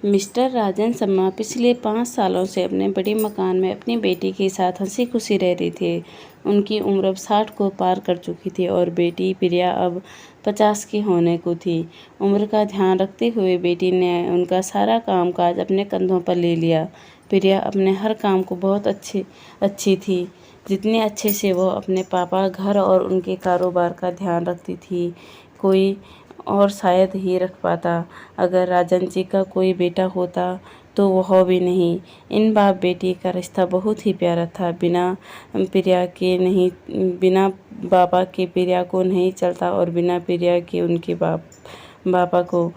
Mister Rajan Sharma पिछले 5 सालों से अपने बड़े मकान में अपनी बेटी के साथ हंसी खुशी रह रहे थे। उनकी उम्र अब 60 को पार कर चुकी थी और बेटी प्रिया अब 50 की होने को थी। उम्र का ध्यान रखते हुए बेटी ने उनका सारा कामकाज अपने कंधों पर ले लिया। प्रिया अपने हर काम को बहुत अच्छी थी, जितने अच्छे से वो अपने पापा, घर और उनके कारोबार का ध्यान रखती थी, कोई और शायद ही रख पाता। अगर राजन जी का कोई बेटा होता तो वह भी नहीं। इन बाप बेटी का रिश्ता बहुत ही प्यारा था। बिना पापा के प्रिया को नहीं चलता और बिना प्रिया के उनके पापा को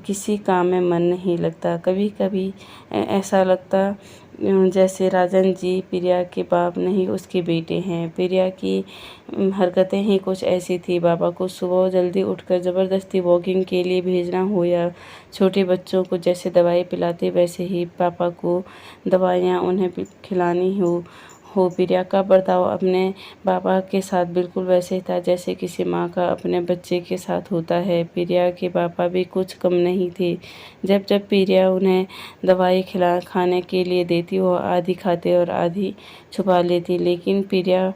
किसी काम में मन नहीं लगता। कभी कभी ऐसा लगता जैसे राजन जी प्रिया के बाप नहीं, उसके बेटे हैं। प्रिया की हरकतें ही कुछ ऐसी थी। पापा को सुबह जल्दी उठकर ज़बरदस्ती वॉकिंग के लिए भेजना हो या छोटे बच्चों को जैसे दवाई पिलाते वैसे ही पापा को दवाइयाँ उन्हें खिलानी हो। प्रिया का बर्ताव अपने पापा के साथ बिल्कुल वैसे ही था जैसे किसी माँ का अपने बच्चे के साथ होता है। प्रिया के पापा भी कुछ कम नहीं थे। जब जब प्रिया उन्हें दवाई खाने के लिए देती, वो आधी खाते और आधी छुपा लेती, लेकिन प्रिया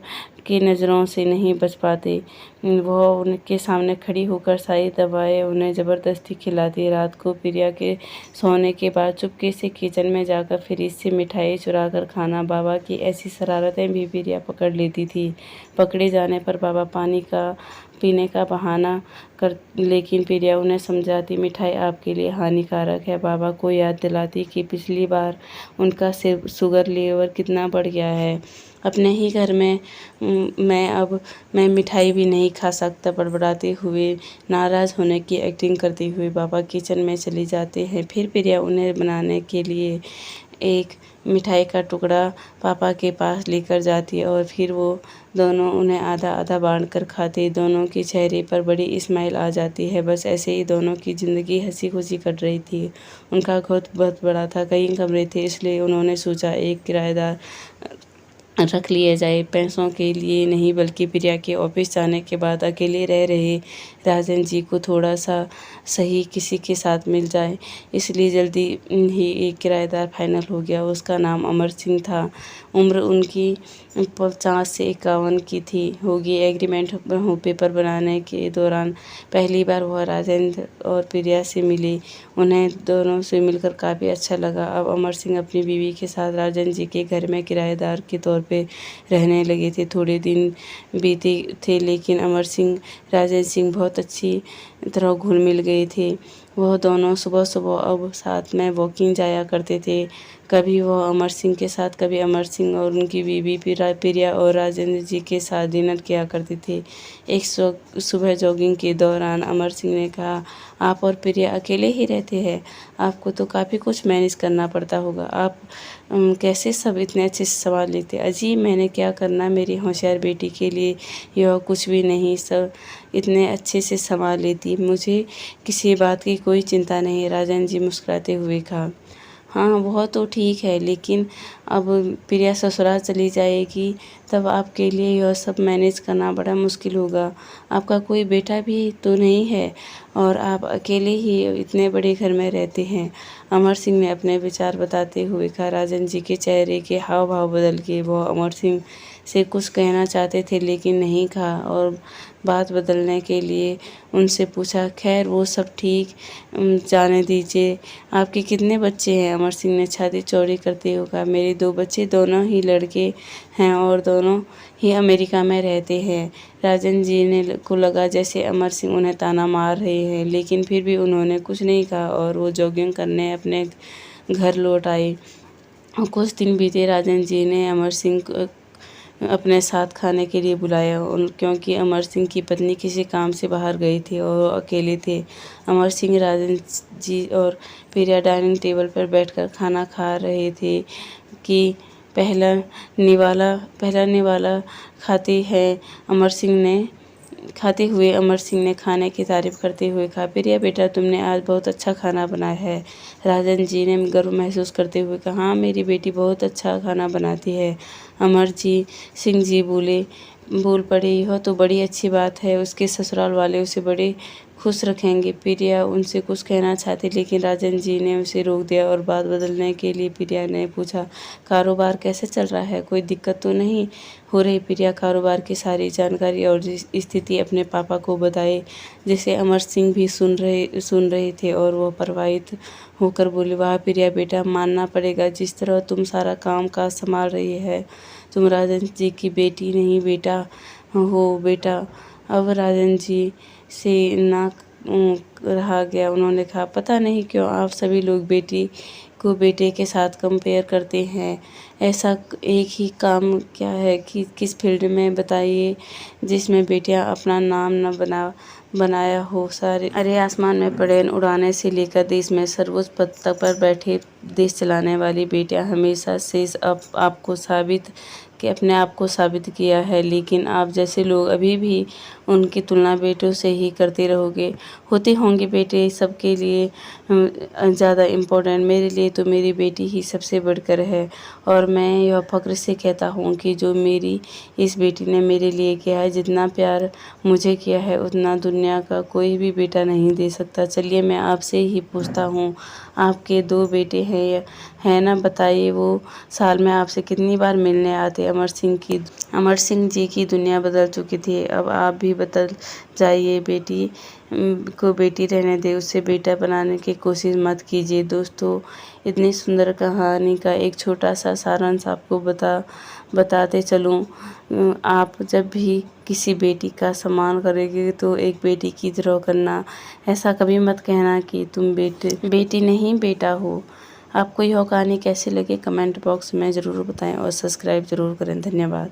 की नज़रों से नहीं बच पाते। वह उनके सामने खड़ी होकर सारी दवाएं उन्हें ज़बरदस्ती खिलाती। रात को प्रिया के सोने के बाद चुपके से किचन में जाकर फ्रिज से मिठाई चुरा कर खाना। बाबा की ऐसी शरारतें भी प्रिया पकड़ लेती थी। पकड़े जाने पर बाबा पानी का पीने का बहाना कर, लेकिन प्रिया उन्हें समझाती मिठाई आपके लिए हानिकारक है। बाबा को याद दिलाती कि पिछली बार उनका शुगर लेवल कितना बढ़ गया है। अपने ही घर में मैं मिठाई भी नहीं खा सकता, बड़बड़ाते हुए नाराज़ होने की एक्टिंग करते हुए बाबा किचन में चले जाते हैं। फिर प्रिया उन्हें बनाने के लिए एक मिठाई का टुकड़ा पापा के पास लेकर जाती और फिर वो दोनों उन्हें आधा आधा बांट कर खाते। दोनों के चेहरे पर बड़ी स्माइल आ जाती है। बस ऐसे ही दोनों की ज़िंदगी हंसी खुशी कट रही थी। उनका घर बहुत बड़ा था, कई कमरे थे, इसलिए उन्होंने सोचा एक किराएदार रख लिया जाए। पैसों के लिए नहीं, बल्कि प्रिया के ऑफिस जाने के बाद अकेले रह रहे राजन जी को थोड़ा सा सही किसी के साथ मिल जाए, इसलिए जल्दी ही एक किराएदार फाइनल हो गया। उसका नाम अमर सिंह था। उम्र उनकी 50 से 51 की थी होगी। एग्रीमेंट पेपर बनाने के दौरान पहली बार वह राजेंद्र और प्रिया से मिली। उन्हें दोनों से मिलकर काफ़ी अच्छा लगा। अब अमर सिंह अपनी बीवी के साथ राजन जी के घर में किराएदार के तौर पे रहने लगे थे। थोड़े दिन बीते थे, लेकिन अमर सिंह राजन सिंह बहुत अच्छी तरह घुल मिल गए थे। वह दोनों सुबह सुबह अब साथ में वॉकिंग जाया करते थे। कभी वह अमर सिंह के साथ, कभी अमर सिंह और उनकी बीवी प्रिया और राजेंद्र जी के साथ डिनर किया करते थे। एक सुबह जॉगिंग के दौरान अमर सिंह ने कहा, आप और प्रिया अकेले ही रहते हैं, आपको तो काफ़ी कुछ मैनेज करना पड़ता होगा। आप कैसे सब इतने अच्छे से संभाल लेते? अजी, मैंने क्या करना, मेरी होशियार बेटी के लिए यह कुछ भी नहीं, सब इतने अच्छे से संभाल लेती, मुझे किसी बात की कोई चिंता नहीं। राजन जी मुस्कुराते हुए कहा, हाँ वह तो ठीक है, लेकिन अब प्रिया ससुराल चली जाएगी, तब आपके लिए यह सब मैनेज करना बड़ा मुश्किल होगा। आपका कोई बेटा भी तो नहीं है और आप अकेले ही इतने बड़े घर में रहते हैं। अमर सिंह ने अपने विचार बताते हुए कहा। राजन जी के चेहरे के हाव भाव बदल गए। वह अमर सिंह से कुछ कहना चाहते थे, लेकिन नहीं कहा और बात बदलने के लिए उनसे पूछा, खैर वो सब ठीक, जाने दीजिए। आपके कितने बच्चे हैं? अमर सिंह ने छाती चौड़ी करते हुए कहा, मेरे 2 बच्चे, दोनों ही लड़के हैं और दोनों ही अमेरिका में रहते हैं। राजन जी को लगा जैसे अमर सिंह उन्हें ताना मार रहे हैं, लेकिन फिर भी उन्होंने कुछ नहीं कहा और वो जॉगिंग करने अपने घर लौट आए। कुछ दिन बीते। राजन जी ने अमर सिंह को अपने साथ खाने के लिए बुलाया, क्योंकि अमर सिंह की पत्नी किसी काम से बाहर गई थी और वो अकेले थे। अमर सिंह, राजन जी और प्रिया डाइनिंग टेबल पर बैठकर खाना खा रहे थे कि पहला निवाला खाते हुए अमर सिंह ने खाने की तारीफ करते हुए कहा, प्रिया बेटा, तुमने आज बहुत अच्छा खाना बनाया है। राजन जी ने गर्व महसूस करते हुए कहा, हाँ मेरी बेटी बहुत अच्छा खाना बनाती है। अमर सिंह जी बोल पड़े, यह तो बड़ी अच्छी बात है। उसके ससुराल वाले उसे बड़े खुश रखेंगे। प्रिया उनसे कुछ कहना चाहती लेकिन राजन जी ने उसे रोक दिया और बात बदलने के लिए प्रिया ने पूछा, कारोबार कैसे चल रहा है, कोई दिक्कत तो नहीं हो रही? प्रिया कारोबार की सारी जानकारी और स्थिति अपने पापा को बताई, जिसे अमर सिंह भी सुन रहे थे और वो प्रभावित होकर बोली, वाह प्रिया बेटा, मानना पड़ेगा, जिस तरह तुम सारा काम काज संभाल रही है, तुम राजन जी की बेटी नहीं बेटा हो बेटा। अब राजन जी से ना रहा गया। उन्होंने कहा, पता नहीं क्यों आप सभी लोग बेटी को बेटे के साथ कंपेयर करते हैं। ऐसा एक ही काम क्या है कि किस फील्ड में बताइए जिसमें बेटियां अपना नाम न बनाया हो। सारे अरे आसमान में प्लेन उड़ाने से लेकर देश में सर्वोच्च पद तक पर बैठे देश चलाने वाली बेटियां हमेशा से अपने आप को साबित किया है, लेकिन आप जैसे लोग अभी भी उनकी तुलना बेटों से ही करते रहोगे। होते होंगे बेटे सबके लिए ज़्यादा इम्पोर्टेंट, मेरे लिए तो मेरी बेटी ही सबसे बढ़कर है और मैं यह फ़ख्र से कहता हूँ कि जो मेरी इस बेटी ने मेरे लिए किया है, जितना प्यार मुझे किया है, उतना दुनिया का कोई भी बेटा नहीं दे सकता। चलिए मैं आपसे ही पूछता हूँ, आपके 2 बेटे हैं ना, बताइए वो साल में आपसे कितनी बार मिलने आते? अमर सिंह जी की दुनिया बदल चुकी थी, अब आप भी बदल जाइए। बेटी को बेटी रहने दे, उसे बेटा बनाने की कोशिश मत कीजिए। दोस्तों, इतनी सुंदर कहानी का एक छोटा सा सारांश आपको बताते चलूँ। आप जब भी किसी बेटी का सम्मान करोगे तो एक बेटी की तरह करना। ऐसा कभी मत कहना कि तुम बेटी नहीं बेटा हो। आपको यह कहानी कैसी लगी कमेंट बॉक्स में ज़रूर बताएं और सब्सक्राइब ज़रूर करें। धन्यवाद।